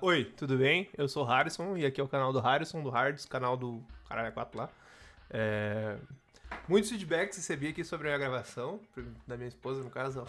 Oi, tudo bem? Eu sou o Harrison e aqui é o canal do Harrison, do Hards, canal do Caralho 4 lá. É, Muitos feedbacks recebi aqui sobre a minha gravação, da minha esposa no caso.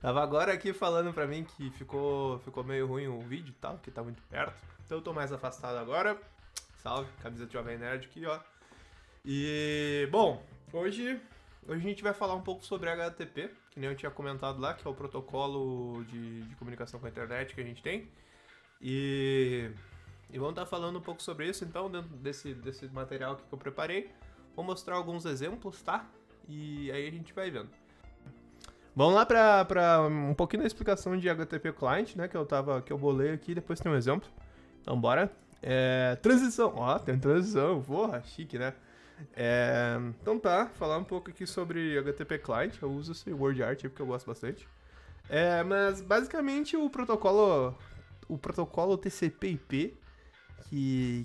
Tava agora aqui falando pra mim que ficou meio ruim o vídeo e tal, que tá muito perto. Então eu tô mais afastado agora. Salve, camisa de Jovem Nerd aqui, ó. E, bom, hoje a gente vai falar um pouco sobre HTTP, que nem eu tinha comentado lá, que é o protocolo de comunicação com a internet que a gente tem. E vamos estar falando um pouco sobre isso, então, dentro desse material aqui que eu preparei. Vou mostrar alguns exemplos, tá? E aí a gente vai vendo. Vamos lá para um pouquinho da explicação de HTTP Client, né? Que eu bolei aqui, depois tem um exemplo. Então, bora. Transição. Ó, tem transição. Porra, chique, né? Então tá, falar um pouco aqui sobre HTTP Client. Eu uso esse WordArt porque eu gosto bastante. Mas basicamente o protocolo TCP/IP,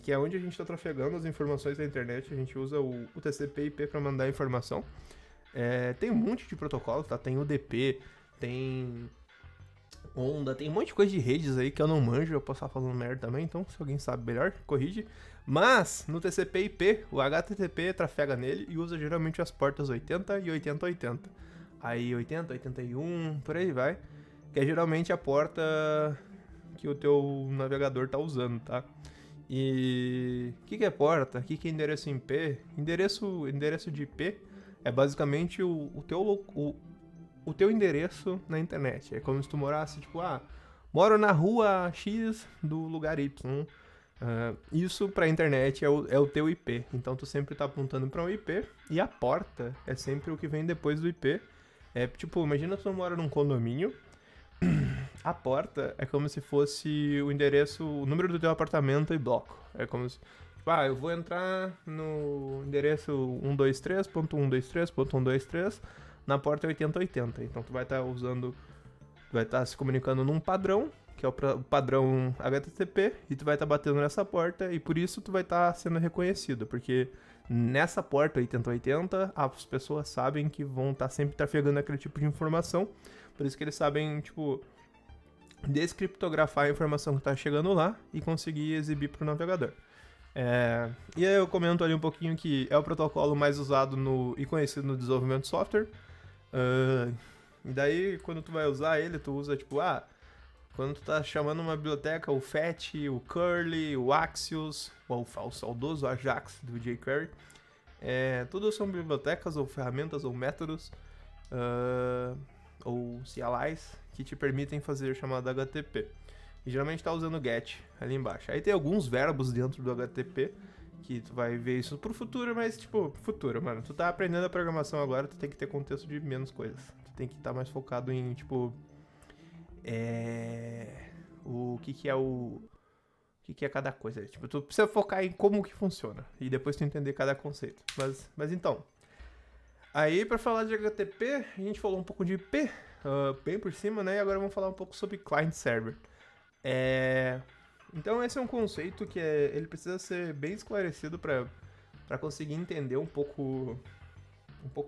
que é onde a gente está trafegando as informações da internet, a gente usa o TCP/IP para mandar informação. Tem um monte de protocolo, tá? Tem UDP, tem Onda, tem um monte de coisa de redes aí que eu não manjo, eu posso estar falando merda também, então se alguém sabe melhor, corrige. Mas no TCP/IP, o HTTP trafega nele e usa geralmente as portas 80 e 8080. Aí 80, 81, por aí vai, que é geralmente a porta que o teu navegador tá usando, tá? E o que é porta? O que é endereço IP? Endereço de IP é basicamente o teu endereço na internet. É como se tu morasse, tipo, moro na rua X do lugar Y. Isso pra internet é o teu IP. Então tu sempre tá apontando pra um IP e a porta é sempre o que vem depois do IP. Tipo, imagina tu mora num condomínio. A porta é como se fosse o endereço, o número do teu apartamento e bloco. É como se, tipo, eu vou entrar no endereço 123.123.123 na porta 8080. Então tu vai estar se comunicando num padrão, que é o padrão HTTP, e tu vai estar batendo nessa porta, e por isso tu vai estar sendo reconhecido, porque nessa porta 8080 as pessoas sabem que vão estar sempre trafegando aquele tipo de informação, por isso que eles sabem, tipo, descriptografar a informação que está chegando lá e conseguir exibir para o navegador. E aí eu comento ali um pouquinho que é o protocolo mais usado e conhecido no desenvolvimento de software. E daí, quando tu vai usar ele, tu usa tipo, quando tu tá chamando uma biblioteca, o FET, o Curly, o Axios, ou o saudoso Ajax do jQuery. Todos são bibliotecas, ou ferramentas, ou métodos, ou CLIs, que te permitem fazer chamada HTTP. E geralmente tá usando GET ali embaixo. Aí tem alguns verbos dentro do HTTP, que tu vai ver isso pro futuro, mas tipo, futuro, mano. Tu tá aprendendo a programação agora, tu tem que ter contexto de menos coisas. Tu tem que estar mais focado em, tipo, o que é cada coisa. Tipo, tu precisa focar em como que funciona, e depois tu entender cada conceito. Mas então, aí pra falar de HTTP, a gente falou um pouco de IP, bem por cima, né? E agora vamos falar um pouco sobre client server. Então esse é um conceito que ele precisa ser bem esclarecido para conseguir entender um pouco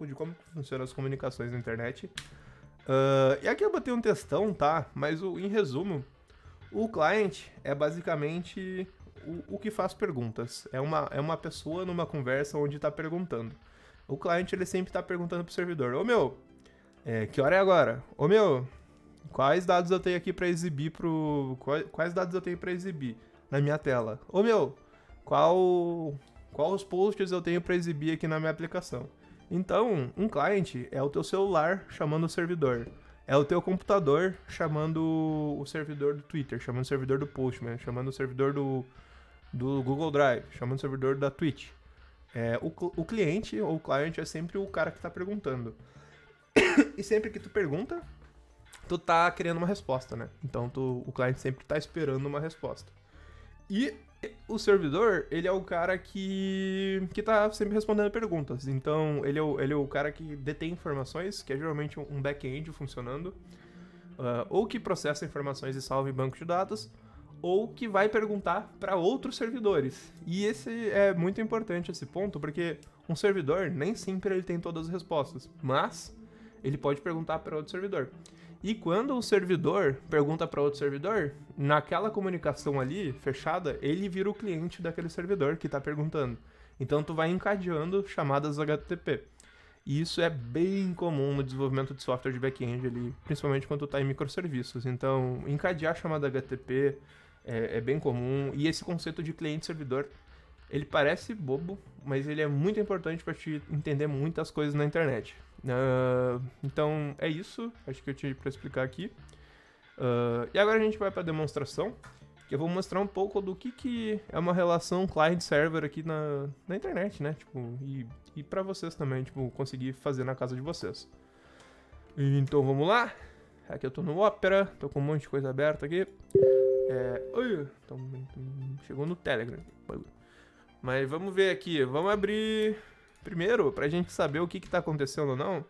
de como funcionam as comunicações na internet. E aqui eu botei um textão, tá? Mas em resumo, o client é basicamente o que faz perguntas. É uma pessoa numa conversa onde está perguntando. O client ele sempre está perguntando pro servidor: ô meu, que hora é agora? Ô meu, quais dados eu tenho aqui para exibir quais dados eu tenho para exibir na minha tela? Ô meu, qual os posts eu tenho para exibir aqui na minha aplicação? Então, um client é o teu celular chamando o servidor. É o teu computador chamando o servidor do Twitter, chamando o servidor do Postman, chamando o servidor do Google Drive, chamando o servidor da Twitch. O cliente ou o client é sempre o cara que está perguntando. E sempre que tu pergunta, tu tá querendo uma resposta, né? Então o cliente sempre tá esperando uma resposta. E o servidor, ele é o cara que tá sempre respondendo perguntas. Então ele é o cara que detém informações, que é geralmente um back-end funcionando, ou que processa informações e salva em banco de dados, ou que vai perguntar para outros servidores. E esse é muito importante, esse ponto, porque um servidor nem sempre ele tem todas as respostas, mas ele pode perguntar para outro servidor. E quando um servidor pergunta para outro servidor, naquela comunicação ali, fechada, ele vira o cliente daquele servidor que está perguntando. Então tu vai encadeando chamadas HTTP. E isso é bem comum no desenvolvimento de software de back-end ali, principalmente quando tu está em microserviços. Então, encadear chamada HTTP é bem comum. E esse conceito de cliente-servidor, ele parece bobo, mas ele é muito importante para te entender muitas coisas na internet. Então é isso, acho que eu tive para explicar aqui. E agora a gente vai para a demonstração, que eu vou mostrar um pouco do que é uma relação client-server aqui na internet, né? Tipo, e para vocês também, tipo, conseguir fazer na casa de vocês. Então vamos lá. Aqui eu tô no Opera, tô com um monte de coisa aberta aqui. Chegou no Telegram. Mas vamos ver aqui, vamos abrir... Primeiro, pra gente saber o que tá acontecendo ou não,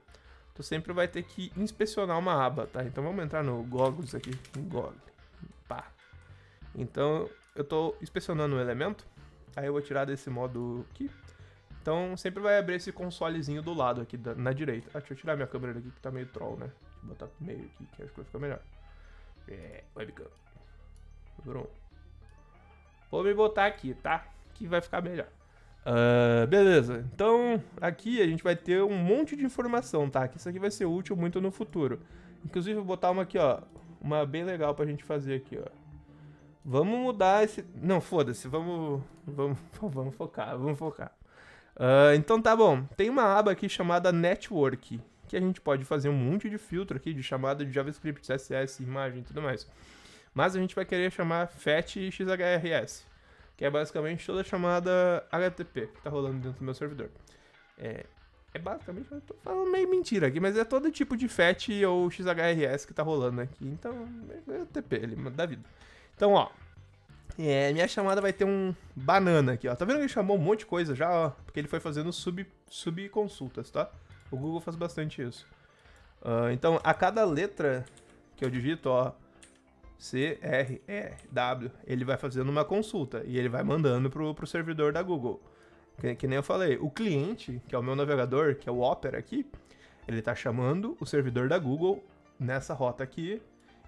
tu sempre vai ter que inspecionar uma aba, tá? Então vamos entrar no Goggles aqui, no Google. Pá. Então eu tô inspecionando um elemento, aí eu vou tirar desse modo aqui. Então sempre vai abrir esse consolezinho do lado aqui, na direita. Deixa eu tirar minha câmera daqui que tá meio troll, né? Deixa eu botar pro meio aqui, que acho que vai ficar melhor. Webcam. Pronto. Vou me botar aqui, tá? Que vai ficar melhor. Beleza, então aqui a gente vai ter um monte de informação, tá? Que isso aqui vai ser útil muito no futuro. Inclusive vou botar uma aqui, ó. Uma bem legal pra gente fazer aqui, ó. Vamos mudar esse... Não, foda-se, vamos focar, vamos focar. Então tá bom, tem uma aba aqui chamada Network, que a gente pode fazer um monte de filtro aqui, de chamada de JavaScript, CSS, imagem e tudo mais. Mas a gente vai querer chamar FET e XHRS, que é basicamente toda a chamada HTTP que tá rolando dentro do meu servidor. É basicamente, eu tô falando meio mentira aqui, mas é todo tipo de FET ou XHRS que tá rolando aqui. Então, é HTTP, ele da vida. Então, ó, minha chamada vai ter um banana aqui, ó. Tá vendo que ele chamou um monte de coisa já, ó? Porque ele foi fazendo subconsultas, tá? O Google faz bastante isso. Então, a cada letra que eu digito, ó, C, R, E, W, ele vai fazendo uma consulta e ele vai mandando pro servidor da Google. Que nem eu falei, o cliente, que é o meu navegador, que é o Opera aqui, ele tá chamando o servidor da Google nessa rota aqui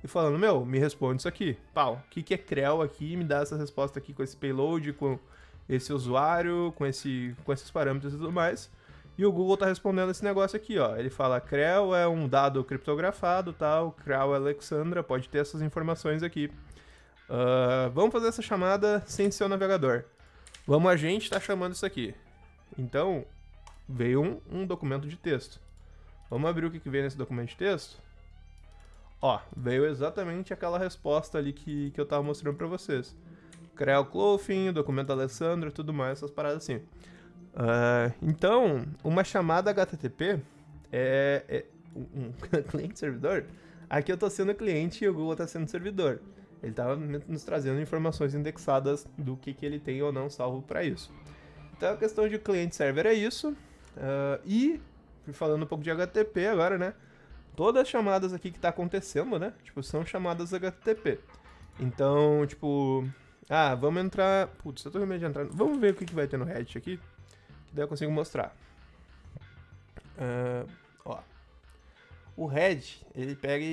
e falando, me responde isso aqui. Pau, o que é CREL aqui? Me dá essa resposta aqui com esse payload, com esse usuário, com esses parâmetros e tudo mais. E o Google tá respondendo esse negócio aqui, ó. Ele fala, CREL é um dado criptografado, tal, CREL é Alexandra, pode ter essas informações aqui. Vamos fazer essa chamada sem ser o navegador. A gente tá chamando isso aqui. Então, veio um documento de texto. Vamos abrir o que veio nesse documento de texto? Ó, veio exatamente aquela resposta ali que eu tava mostrando pra vocês. CREL Clothing, documento Alessandra, tudo mais, essas paradas assim. Então, uma chamada HTTP é um cliente-servidor. Aqui eu tô sendo cliente e o Google tá sendo servidor. Ele tá nos trazendo informações indexadas do que ele tem ou não salvo para isso. Então a questão de cliente-server é isso. E, falando um pouco de HTTP agora, né? Todas as chamadas aqui que tá acontecendo, né? Tipo, são chamadas HTTP. Então, tipo... vamos entrar... Putz, eu tô com medo de entrar... Vamos ver o que vai ter no Reddit aqui. Daí eu consigo mostrar. Ó. O Reddit, ele pega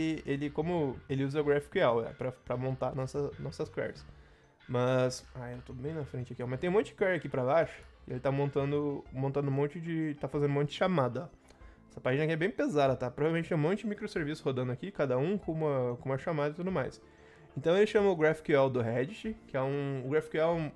como ele usa o GraphQL pra montar nossas queries. Mas, eu tô bem na frente aqui, ó. Mas tem um monte de query aqui pra baixo. E ele tá montando um monte de... Tá fazendo um monte de chamada, ó. Essa página aqui é bem pesada, tá? Provavelmente tem um monte de microserviços rodando aqui, cada um com uma chamada e tudo mais. Então ele chama o GraphQL do Reddit, que é o GraphQL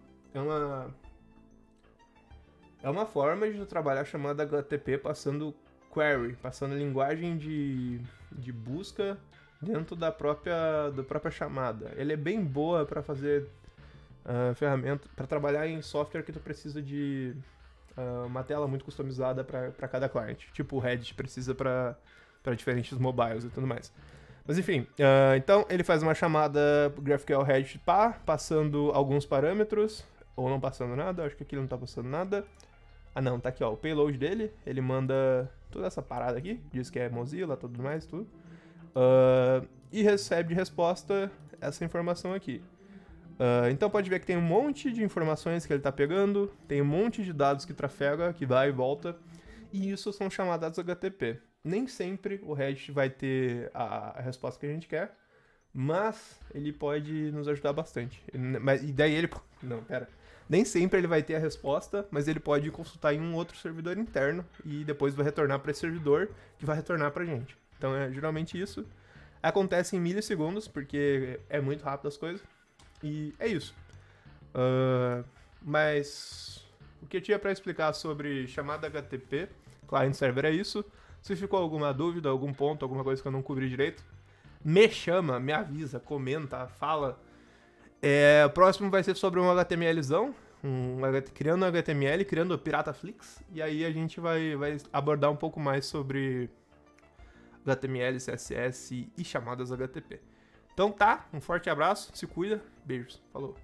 é uma forma de trabalhar chamada HTTP passando query, passando linguagem de busca dentro da própria chamada. Ele é bem boa para fazer ferramenta, para trabalhar em software que tu precisa de uma tela muito customizada para cada cliente. Tipo o Reddit precisa para diferentes mobiles e tudo mais. Mas enfim, então ele faz uma chamada GraphQL Reddit passando alguns parâmetros, ou não passando nada, acho que aqui não tá passando nada. Não, tá aqui, ó, o payload dele, ele manda toda essa parada aqui, diz que é Mozilla, tudo mais, tudo. E recebe de resposta essa informação aqui. Então pode ver que tem um monte de informações que ele tá pegando, tem um monte de dados que trafega, que vai e volta, e isso são chamadas HTTP. nem sempre o Reddit vai ter a resposta que a gente quer, mas ele pode nos ajudar bastante. E daí ele... Não, pera. Nem sempre ele vai ter a resposta, mas ele pode consultar em um outro servidor interno e depois vai retornar para esse servidor que vai retornar pra gente. Então é geralmente isso. Acontece em milissegundos, porque é muito rápido as coisas. E é isso. Mas o que eu tinha para explicar sobre chamada HTTP, client server, é isso. Se ficou alguma dúvida, algum ponto, alguma coisa que eu não cobri direito, me chama, me avisa, comenta, fala. O próximo vai ser sobre um HTMLzão, criando um HTML, criando o Pirataflix, e aí a gente vai abordar um pouco mais sobre HTML, CSS e chamadas HTTP. Então tá, um forte abraço, se cuida, beijos, falou.